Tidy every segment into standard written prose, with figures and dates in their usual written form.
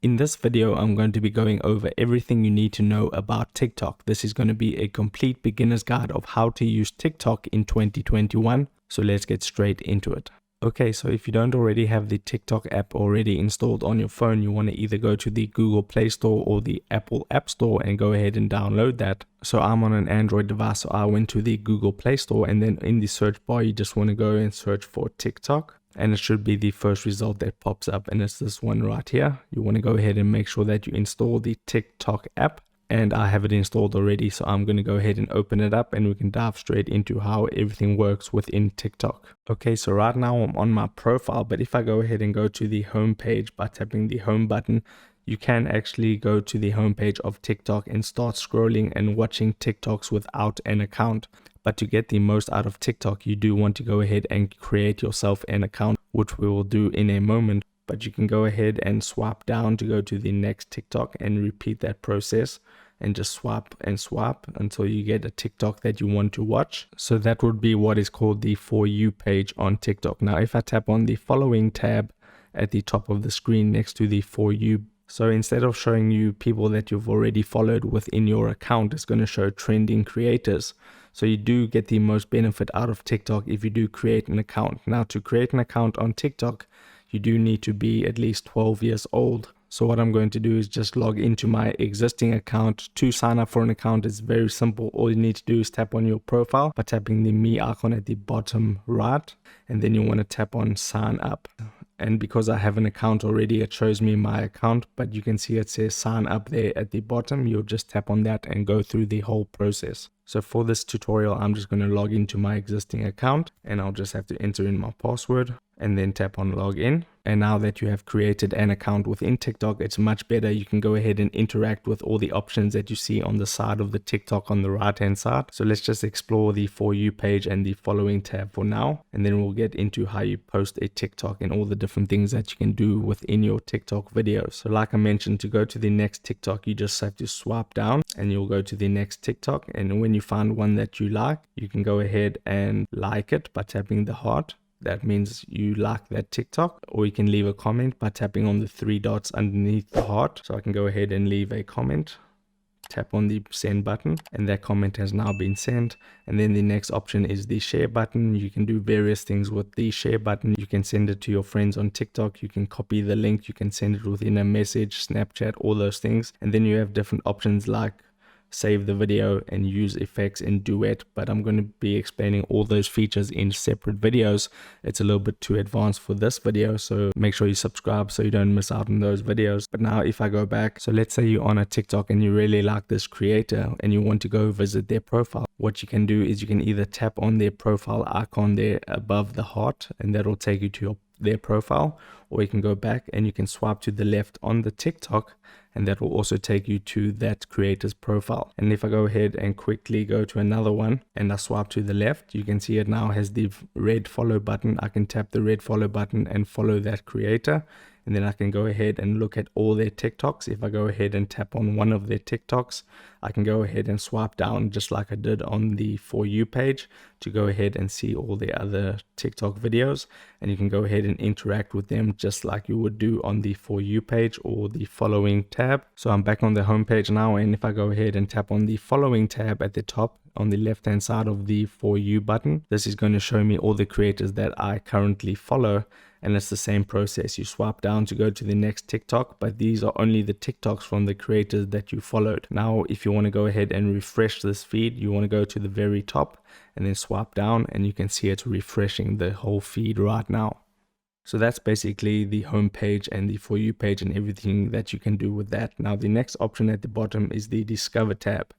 In this video, I'm going to be going over everything you need to know about TikTok. This is going to be a complete beginner's guide of how to use TikTok in 2021. So let's get straight into it. Okay, so if you don't already have the TikTok app already installed on your phone, you want to either go to the Google Play Store or the Apple App Store and go ahead and download that. So I'm on an Android device, so I went to the Google Play Store, and then in the search bar, you just want to go and search for TikTok. And it should be the first result that pops up, and it's this one right here. You want to go ahead and make sure that you install the TikTok app, and I have it installed already, so I'm going to go ahead and open it up and we can dive straight into how everything works within TikTok. Okay, so right now I'm on my profile, but if I go ahead and go to the home page by tapping the home button, you can actually go to the homepage of TikTok and start scrolling and watching TikToks without an account. But to get the most out of TikTok, you do want to go ahead and create yourself an account, which we will do in a moment. But you can go ahead and swipe down to go to the next TikTok and repeat that process, and just swipe and swipe until you get a TikTok that you want to watch. So that would be what is called the For You page on TikTok. Now, if I tap on the following tab at the top of the screen next to the For You, so instead of showing you people that you've already followed within your account, it's going to show trending creators. So you do get the most benefit out of TikTok if you do create an account. Now, to create an account on TikTok, you do need to be at least 12 years old. So what I'm going to do is just log into my existing account. To sign up for an account is very simple. All you need to do is tap on your profile by tapping the me icon at the bottom right, and then you want to tap on sign up. And because I have an account already, it shows me my account, but you can see it says sign up there at the bottom. You'll just tap on that and go through the whole process. So for this tutorial, I'm just going to log into my existing account, and I'll just have to enter in my password and then tap on login. And now that you have created an account within TikTok, it's much better. You can go ahead and interact with all the options that you see on the side of the TikTok on the right hand side. So let's just explore the For You page and the following tab for now, and then we'll get into how you post a TikTok and all the different things that you can do within your TikTok videos. So like I mentioned, to go to the next TikTok, you just have to swipe down and you'll go to the next TikTok, and when you find one that you like, you can go ahead and like it by tapping the heart. That means you like that TikTok. Or you can leave a comment by tapping on the three dots underneath the heart. So I can go ahead and leave a comment, tap on the send button, and that comment has now been sent. And then the next option is the share button. You can do various things with the share button. You can send it to your friends on TikTok. You can copy the link. You can send it within a message, Snapchat, all those things. And then you have different options like save the video and use effects in Duet, but I'm going to be explaining all those features in separate videos. It's a little bit too advanced for this video, so make sure you subscribe so you don't miss out on those videos. But now if I go back, so let's say you're on a TikTok and you really like this creator and you want to go visit their profile. What you can do is you can either tap on their profile icon there above the heart, and that'll take you to their profile, or you can go back and you can swipe to the left on the TikTok, and that will also take you to that creator's profile. And if I go ahead and quickly go to another one and I swipe to the left, you can see it now has the red follow button. I can tap the red follow button and follow that creator, and then I can go ahead and look at all their TikToks. If I go ahead and tap on one of their TikToks, I can go ahead and swipe down just like I did on the For You page to go ahead and see all the other TikTok videos, and you can go ahead and interact with them just like you would do on the For You page or the following tab. So I'm back on the home page now, and if I go ahead and tap on the following tab at the top on the left hand side of the For You button, this is going to show me all the creators that I currently follow. And it's the same process. You swipe down to go to the next TikTok, but these are only the TikToks from the creators that you followed. Now, if you want to go ahead and refresh this feed, you want to go to the very top and then swipe down, and you can see it's refreshing the whole feed right now. So that's basically the home page and the For You page and everything that you can do with that. Now, the next option at the bottom is the Discover tab.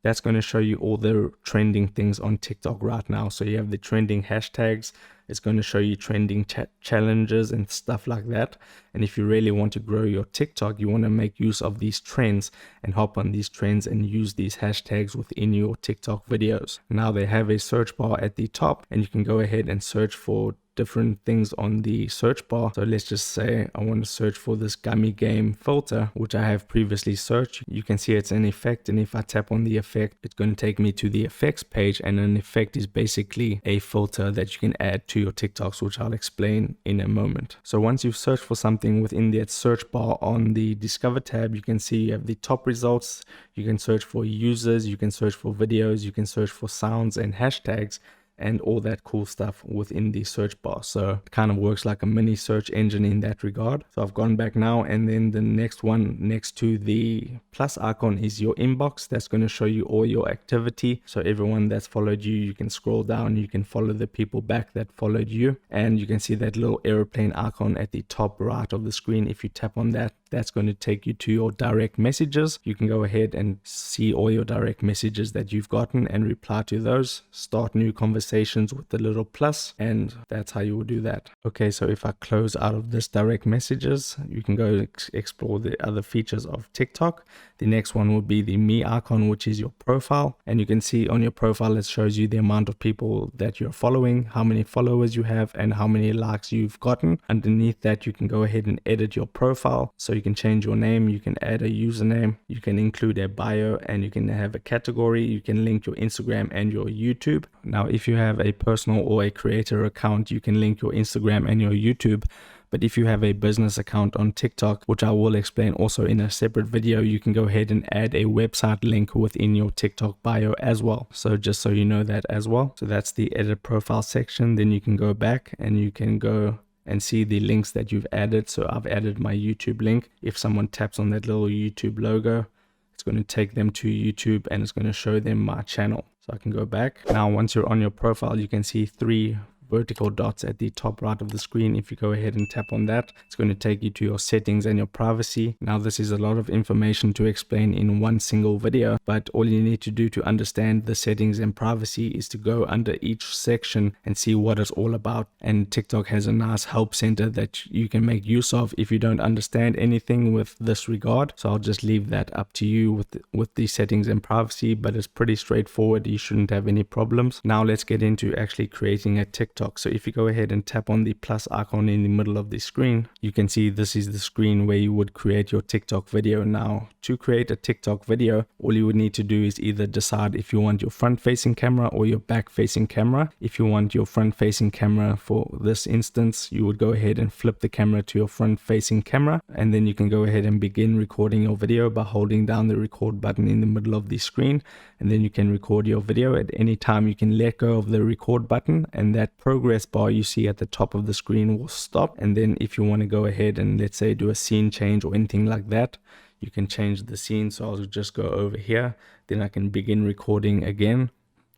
That's going to show you all the trending things on TikTok right now. So you have the trending hashtags. It's going to show you trending challenges and stuff like that. And if you really want to grow your TikTok, you want to make use of these trends and hop on these trends and use these hashtags within your TikTok videos. Now they have a search bar at the top, and you can go ahead and search for different things on the search bar. So let's just say I want to search for this gummy game filter, which I have previously searched. You can see it's an effect, and if I tap on the effect, it's going to take me to the effects page, and an effect is basically a filter that you can add to your TikToks, which I'll explain in a moment. So once you've searched for something within that search bar on the Discover tab, you can see you have the top results. You can search for users, you can search for videos, you can search for sounds and hashtags, and all that cool stuff within the search bar. So it kind of works like a mini search engine in that regard. So I've gone back now, and then the next one next to the plus icon is your inbox. That's going to show you all your activity. So everyone that's followed you, you can scroll down, you can follow the people back that followed you, and you can see that little airplane icon at the top right of the screen. If you tap on that, that's going to take you to your direct messages. You can go ahead and see all your direct messages that you've gotten and reply to those, start new conversations with the little plus, and that's how you will do that. Okay, so if I close out of this direct messages, you can go explore the other features of TikTok. The next one would be the me icon, which is your profile, and you can see on your profile it shows you the amount of people that you're following, how many followers you have, and how many likes you've gotten. Underneath that, you can go ahead and edit your profile. So you can change your name, you can add a username, you can include a bio, and you can have a category. You can link your Instagram and your YouTube. Now if you have a personal or a creator account, you can link your Instagram and your YouTube. But if you have a business account on TikTok, which I will explain also in a separate video, you can go ahead and add a website link within your TikTok bio as well. So just so you know that as well. So that's the edit profile section. Then you can go back and you can go and see the links that you've added. So I've added my YouTube link. If someone taps on that little YouTube logo, it's going to take them to YouTube and it's going to show them my channel. So I can go back. Now, once you're on your profile, you can see 3 vertical dots at the top right of the screen. If you go ahead and tap on that, it's going to take you to your settings and your privacy. Now this is a lot of information to explain in one single video, but all you need to do to understand the settings and privacy is to go under each section and see what it's all about. And TikTok has a nice help center that you can make use of if you don't understand anything with this regard. So I'll just leave that up to you with the settings and privacy, but it's pretty straightforward. You shouldn't have any problems. Now let's get into actually creating a TikTok. So if you go ahead and tap on the plus icon in the middle of the screen, you can see this is the screen where you would create your TikTok video. Now, to create a TikTok video, all you would need to do is either decide if you want your front facing camera or your back facing camera. If you want your front facing camera for this instance, you would go ahead and flip the camera to your front facing camera, and then you can go ahead and begin recording your video by holding down the record button in the middle of the screen, and then you can record your video. At any time you can let go of the record button, and that progress bar you see at the top of the screen will stop. And then if you want to go ahead and let's say do a scene change or anything like that, you can change the scene. So I'll just go over here, then I can begin recording again,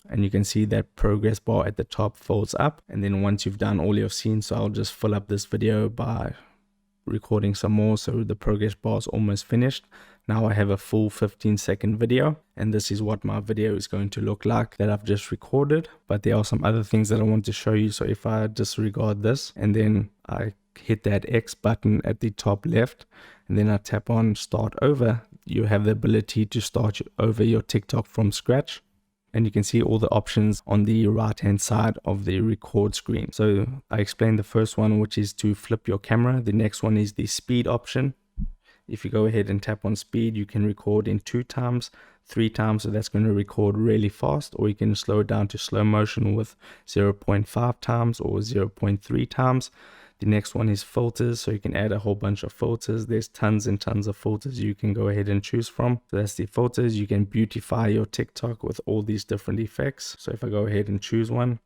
and you can see that progress bar at the top folds up. And then once you've done all your scenes, so I'll just fill up this video by recording some more. So the progress bar is almost finished. Now I have a full 15-second video, and this is what my video is going to look like that I've just recorded. But there are some other things that I want to show you. So if I disregard this and then I hit that X button at the top left and then I tap on start over, you have the ability to start over your TikTok from scratch. And you can see all the options on the right hand side of the record screen. So I explained the first one, which is to flip your camera. The next one is the speed option. If you go ahead and tap on speed, you can record in 2 times, 3 times, so that's going to record really fast, or you can slow it down to slow motion with 0.5 times or 0.3 times. The next one is filters, so you can add a whole bunch of filters. There's tons and tons of filters you can go ahead and choose from. So that's the filters. You can beautify your TikTok with all these different effects. So if I go ahead and choose one,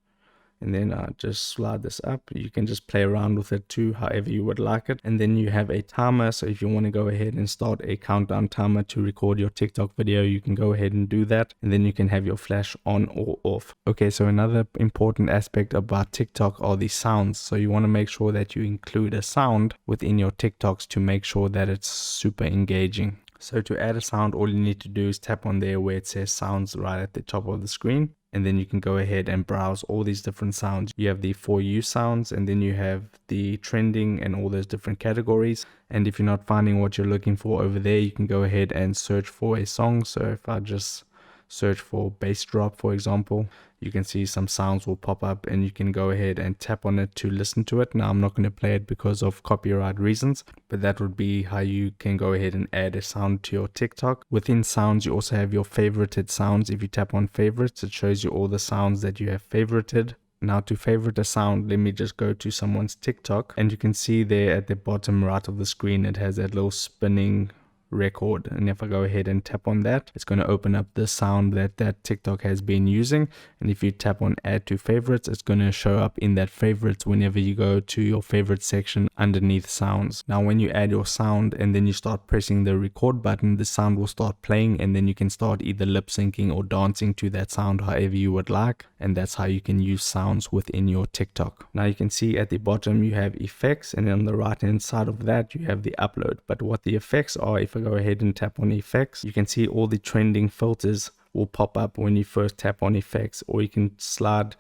and then just slide this up, you can just play around with it too, however you would like it. And then you have a timer, so if you want to go ahead and start a countdown timer to record your TikTok video, you can go ahead and do that, and then you can have your flash on or off. Okay, so another important aspect about TikTok are the sounds. So you want to make sure that you include a sound within your TikToks to make sure that it's super engaging. So to add a sound, all you need to do is tap on there where it says sounds right at the top of the screen. And then you can go ahead and browse all these different sounds. You have the For You sounds, and then you have the trending and all those different categories. And if you're not finding what you're looking for over there, you can go ahead and search for a song. So if I just search for bass drop, for example, you can see some sounds will pop up and you can go ahead and tap on it to listen to it. Now I'm not going to play it because of copyright reasons, but that would be how you can go ahead and add a sound to your TikTok. Within sounds, you also have your favorited sounds. If you tap on favorites, it shows you all the sounds that you have favorited. Now to favorite a sound, let me just go to someone's TikTok, and you can see there at the bottom right of the screen, it has that little spinning record, and if I go ahead and tap on that, it's going to open up the sound that TikTok has been using. And if you tap on add to favorites, it's going to show up in that favorites whenever you go to your favorite section underneath sounds. Now when you add your sound and then you start pressing the record button, the sound will start playing, and then you can start either lip syncing or dancing to that sound however you would like. And that's how you can use sounds within your TikTok. Now you can see at the bottom you have effects, and on the right hand side of that you have the upload. But what the effects are, if I go ahead and tap on effects, you can see all the trending filters will pop up when you first tap on effects, or you can slide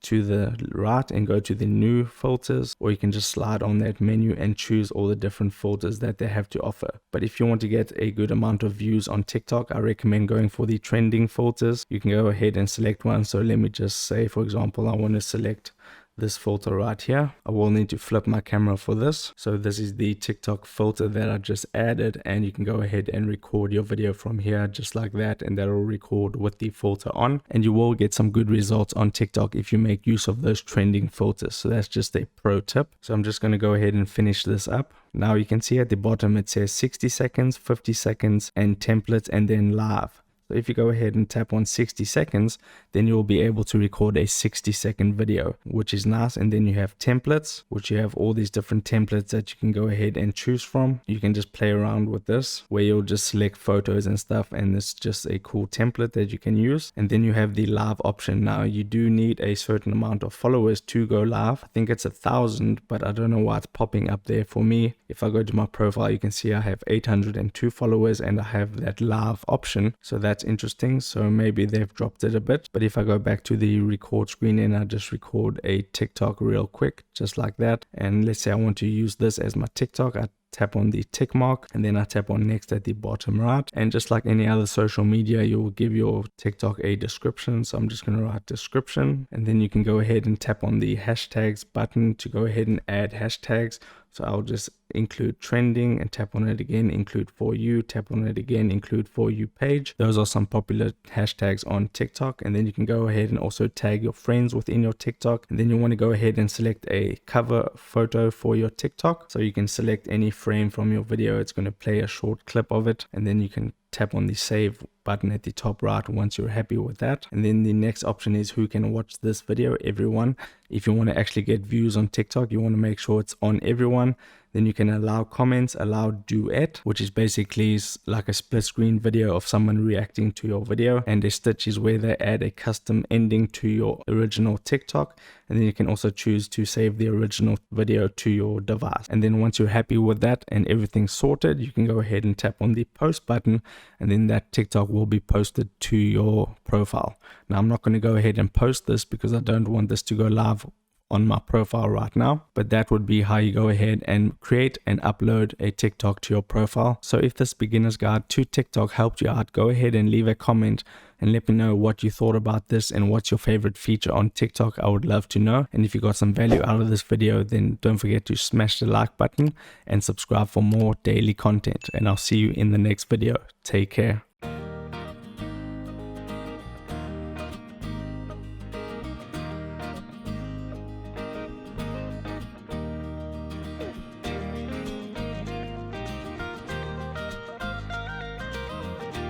to the right and go to the new filters, or you can just slide on that menu and choose all the different filters that they have to offer. But if you want to get a good amount of views on TikTok, I recommend going for the trending filters. You can go ahead and select one. So let me just say, for example, I want to select this filter right here. I will need to flip my camera for this. So this is the TikTok filter that I just added, and you can go ahead and record your video from here just like that, and that'll record with the filter on, and you will get some good results on TikTok if you make use of those trending filters. So that's just a pro tip. So I'm just going to go ahead and finish this up. Now you can see at the bottom it says 60 seconds, 50 seconds, and templates, and then live. So if you go ahead and tap on 60 seconds, then you'll be able to record a 60-second video, which is nice. And then you have templates, which you have all these different templates that you can go ahead and choose from. You can just play around with this, where you'll just select photos and stuff, and it's just a cool template that you can use. And then you have the live option. Now you do need a certain amount of followers to go live. I think it's 1,000, but I don't know why it's popping up there for me. If I go to my profile, you can see I have 802 followers and I have that live option. So that's interesting. So maybe they've dropped it a bit. But if I go back to the record screen and I just record a TikTok real quick, just like that, and let's say I want to use this as my TikTok, I tap on the tick mark and then I tap on next at the bottom right. And just like any other social media, you will give your TikTok a description. So I'm just going to write description, and then you can go ahead and tap on the hashtags button to go ahead and add hashtags. So I'll just include trending and tap on it again, include for you, tap on it again, include for you page. Those are some popular hashtags on TikTok. And then you can go ahead and also tag your friends within your TikTok. And then you want to go ahead and select a cover photo for your TikTok. So you can select any frame from your video. It's going to play a short clip of it, and then you can tap on the save button at the top right once you're happy with that. And then the next option is who can watch this video. Everyone. If you want to actually get views on TikTok, you want to make sure it's on everyone. Then you can allow comments, allow duet, which is basically like a split screen video of someone reacting to your video, and a stitch is where they add a custom ending to your original TikTok. And then you can also choose to save the original video to your device. And then once you're happy with that and everything's sorted, you can go ahead and tap on the post button, and then that TikTok will be posted to your profile. Now I'm not going to go ahead and post this because I don't want this to go live on my profile right now, but that would be how you go ahead and create and upload a TikTok to your profile. So if this beginner's guide to TikTok helped you out, go ahead and leave a comment and let me know what you thought about this and what's your favorite feature on TikTok. I would love to know. And if you got some value out of this video, then don't forget to smash the like button and subscribe for more daily content. And I'll see you in the next video. Take care.